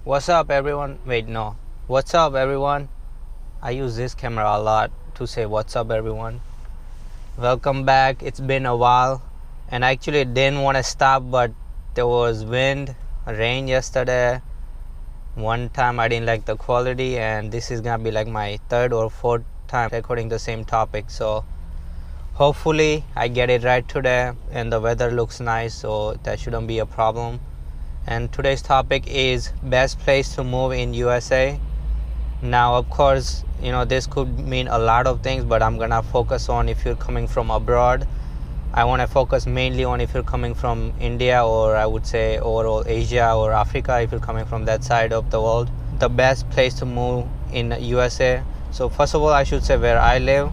What's up, everyone? Wait, no. What's up, everyone? I use this camera a lot to say what's up, everyone. Welcome back. It's been a while, and I actually didn't want to stop, but there was wind, rain yesterday. One time I didn't like the quality, and this is gonna be like my third or fourth time recording the same topic. So hopefully I get it right today, and the weather looks nice, so that shouldn't be a problem. And today's topic is best place to move in USA. Now, of course, this could mean a lot of things, but I'm gonna focus on if you're coming from abroad. I want to focus mainly on if you're coming from India, or I would say overall Asia or Africa, if you're coming from that side of the world. The best place to move in USA. So first of all, I should say where I live.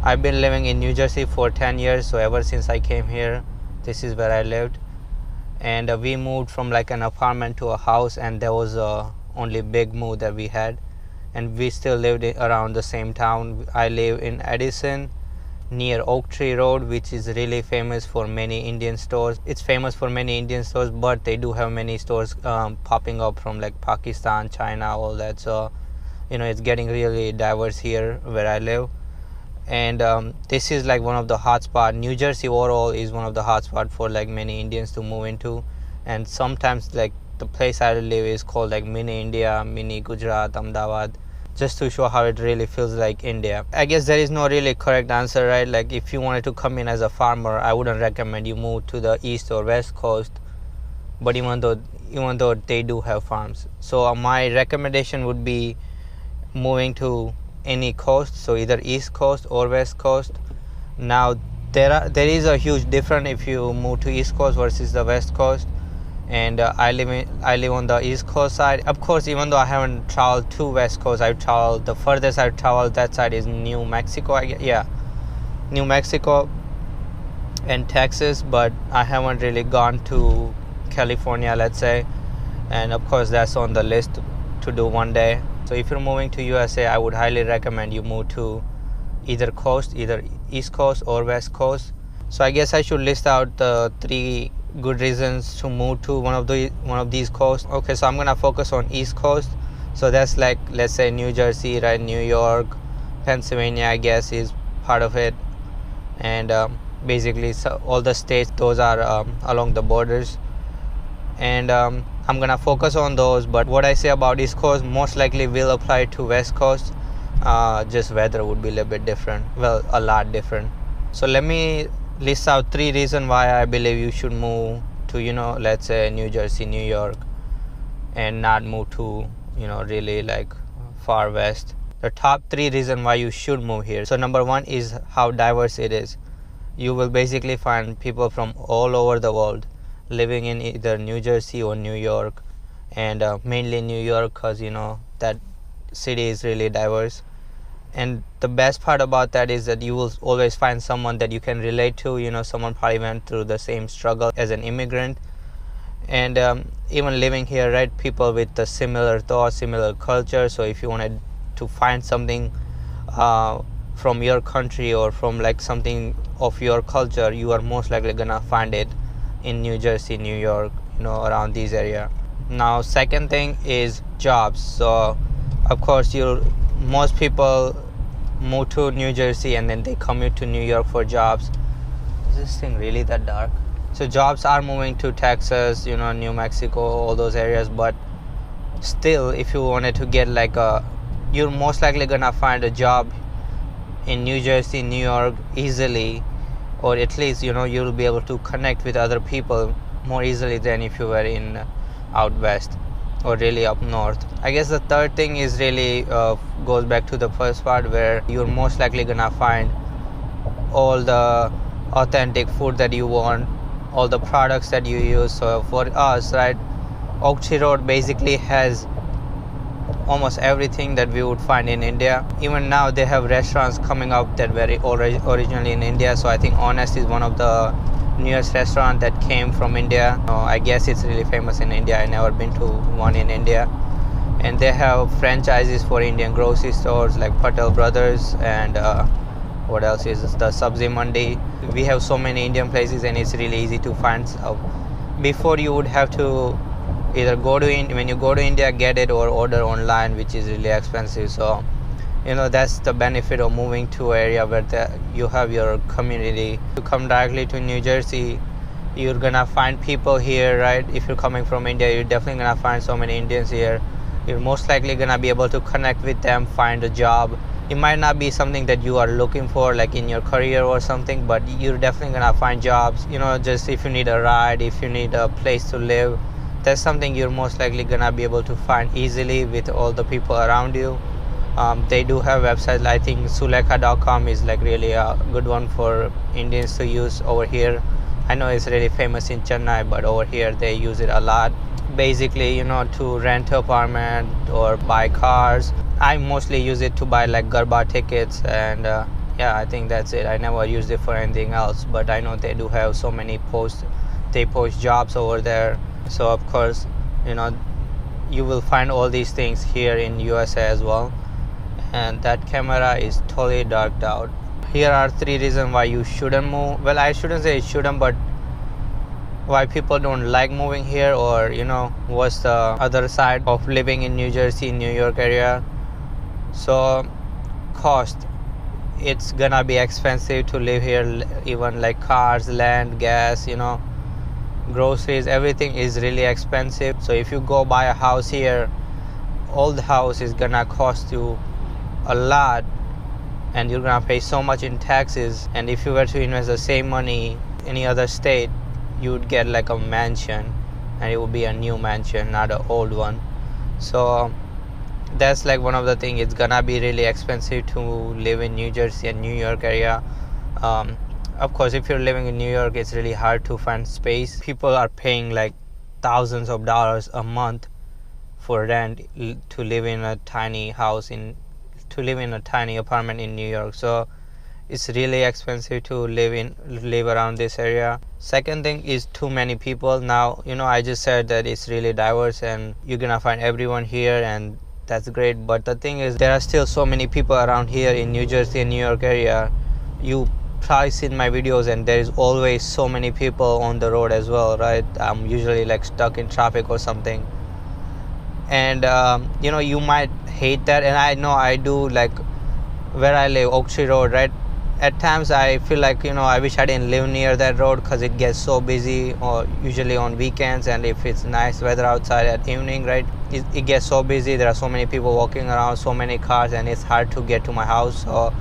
I've been living in New Jersey for 10 years, so ever since I came here, this is where I lived. And we moved from like an apartment to a house, and that was only big move that we had, and we still lived around the same town. I live in Edison near Oaktree Road, which is really famous for many Indian stores. It's famous for many Indian stores, but they do have many stores popping up from like Pakistan, China, all that. So it's getting really diverse here where I live. And this is like one of the hot spots. New Jersey overall is one of the hot spots for like many Indians to move into. And sometimes like the place I live is called like mini India, mini Gujarat, Ahmedabad, just to show how it really feels like India. I guess there is no really correct answer, right? Like if you wanted to come in as a farmer, I wouldn't recommend you move to the east or west coast, but even though they do have farms. So my recommendation would be moving to any coast, so either east coast or west coast. Now there is a huge difference if you move to east coast versus the west coast. And I live on the east coast side. Of course, even though I haven't traveled to west coast, the furthest I've traveled that side is New Mexico, New Mexico and Texas, but I haven't really gone to California, let's say. And of course that's on the list to do one day. So if you're moving to USA, I would highly recommend you move to either coast, either east coast or west coast. So I guess I should list out the 3 good reasons to move to one of these coasts. Okay, so I'm gonna focus on east coast. So that's like, let's say New Jersey, right? New York, Pennsylvania, I guess, is part of it. And basically so all the states, those are along the borders. And I'm gonna focus on those, but what I say about east coast most likely will apply to west coast. Just weather would be a little bit different, well, a lot different. So let me list out 3 reasons why I believe you should move to let's say New Jersey, New York, and not move to really like far west. The top 3 reasons why you should move here. So number 1 is how diverse it is. You will basically find people from all over the world living in either New Jersey or New York, and mainly New York, because that city is really diverse. And the best part about that is that you will always find someone that you can relate to. Someone probably went through the same struggle as an immigrant, and even living here, right, people with the similar thoughts, similar culture. So if you wanted to find something from your country or from like something of your culture, you are most likely gonna find it in New Jersey, New York, around these areas. Now second thing is jobs. So of course most people move to New Jersey and then they commute to New York for jobs. Is this thing really that dark? So jobs are moving to Texas, New Mexico, all those areas, but still if you wanted to get like you're most likely gonna find a job in New Jersey, New York easily, or at least you'll be able to connect with other people more easily than if you were in out west or really up north. I guess the third thing is really goes back to the first part, where you're most likely gonna find all the authentic food that you want, all the products that you use. So for us, right, Oaktree Road basically has almost everything that we would find in India. Even now they have restaurants coming up that were originally in India. So I think Honest is one of the newest restaurant that came from India. I guess it's really famous in India. I never been to one in India. And they have franchises for Indian grocery stores like Patel Brothers, and what else is the Sabzi Mandi. We have so many Indian places, and it's really easy to find. Before you would have to either when you go to India, get it, or order online, which is really expensive. So that's the benefit of moving to an area where you have your community. To come directly to New Jersey, you're gonna find people here, right? If you're coming from India, you're definitely gonna find so many Indians here. You're most likely gonna be able to connect with them, find a job. It might not be something that you are looking for, like in your career or something, but you're definitely gonna find jobs. Just if you need a ride, if you need a place to live, that's something you're most likely gonna be able to find easily with all the people around you. They do have websites. I think Sulekha.com is like really a good one for Indians to use over here. I know it's really famous in Chennai, but over here they use it a lot. Basically, to rent an apartment or buy cars. I mostly use it to buy like Garba tickets, and yeah, I think that's it. I never used it for anything else, but I know they do have so many posts. They post jobs over there. So of course, you will find all these things here in USA as well. And that camera is totally darked out. Here are 3 reasons why you shouldn't move. Well, I shouldn't say it shouldn't, but why people don't like moving here, or what's the other side of living in New Jersey, New York area. So cost, it's gonna be expensive to live here. Even like cars, land, gas, groceries, everything is really expensive. So if you go buy a house here, old house is gonna cost you a lot, and you're gonna pay so much in taxes. And if you were to invest the same money in any other state, you would get like a mansion, and it would be a new mansion, not an old one. So that's like one of the things. It's gonna be really expensive to live in New Jersey and New York area. Of course, if you're living in New York, it's really hard to find space. People are paying like thousands of dollars a month for rent to live in a tiny house to live in a tiny apartment in New York. So it's really expensive to live around this area. Second thing is too many people. Now, I just said that it's really diverse and you're gonna find everyone here, and that's great. But the thing is, there are still so many people around here in New Jersey and New York area. You probably seen my videos, and there is always so many people on the road as well, right? I'm usually like stuck in traffic or something. And you might hate that, and I know I do. Like where I live, Oaktree Road, right? At times I feel like I wish I didn't live near that road, because it gets so busy, or usually on weekends, and if it's nice weather outside at evening, right, it gets so busy. There are so many people walking around, so many cars, and it's hard to get to my house. So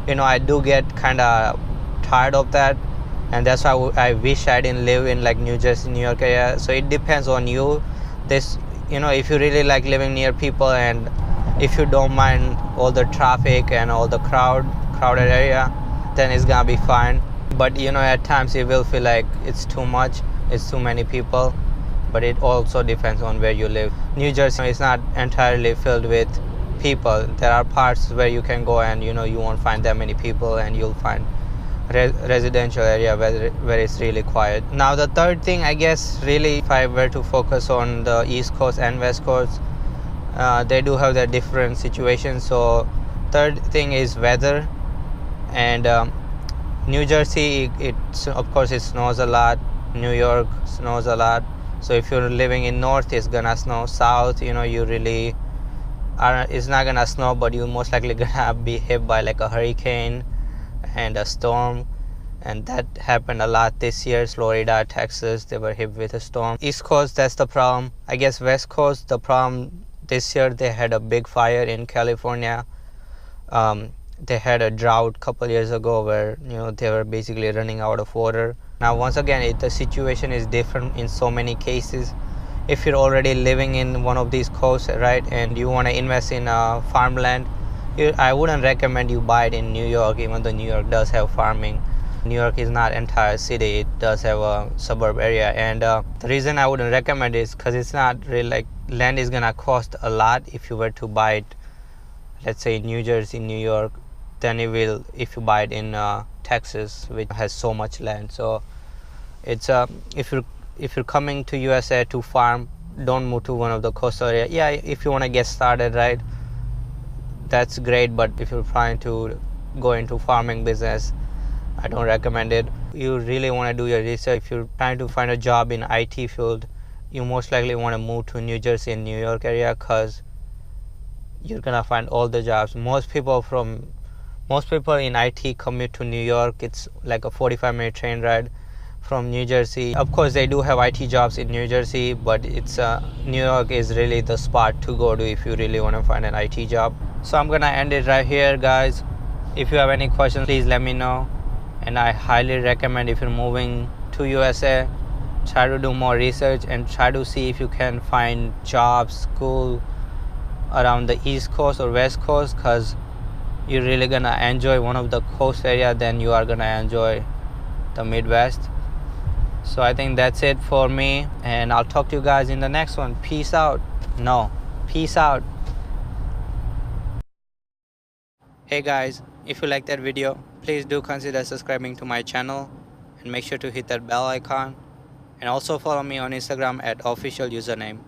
I do get kind of tired of that, and that's why I wish I didn't live in like New Jersey, New York area. So it depends on you. If you really like living near people, and if you don't mind all the traffic and all the crowded area, then it's gonna be fine. But at times it will feel like it's too much, it's too many people. But it also depends on where you live. New Jersey is not entirely filled with people. There are parts where you can go and you won't find that many people, and you'll find residential area where it's really quiet. Now the third thing, I guess, really, if I were to focus on the East Coast and West Coast, they do have their different situations. So third thing is weather. And New Jersey, of course it snows a lot. New York snows a lot. So if you're living in north, it's gonna snow. South, you really it's not gonna snow, but you're most likely gonna be hit by like a hurricane and a storm. And that happened a lot this year. Florida, Texas, they were hit with a storm. East Coast, that's the problem. I guess West Coast, the problem this year, they had a big fire in California. They had a drought a couple years ago where they were basically running out of water. Now once again, the situation is different in so many cases. If you're already living in one of these coasts, right, and you want to invest in farmland, I wouldn't recommend you buy it in New York, even though New York does have farming. New York is not entire city, it does have a suburb area. And the reason I wouldn't recommend it is because it's not really like, land is gonna cost a lot if you were to buy it, let's say in New Jersey, New York, than it will if you buy it in Texas, which has so much land. So it's if you're coming to USA to farm, don't move to one of the coastal area. Yeah, if you want to get started, right, that's great. But if you're trying to go into farming business, I don't recommend it. You really want to do your research. If you're trying to find a job in IT field, you most likely want to move to New Jersey and New York area, because you're gonna find all the jobs. Most people in IT commute to New York. It's like a 45-minute train ride from New Jersey. Of course, they do have IT jobs in New Jersey, but it's New York is really the spot to go to if you really want to find an IT job. So I'm gonna end it right here, guys. If you have any questions, please let me know. And I highly recommend, if you're moving to USA, try to do more research and try to see if you can find jobs, school around the East Coast or West Coast, because you're really gonna enjoy one of the coast area, then you are gonna enjoy the Midwest. So I think that's it for me, and I'll talk to you guys in the next one. Peace out. Peace out. Hey guys, if you like that video, please do consider subscribing to my channel and make sure to hit that bell icon, and also follow me on Instagram at official username.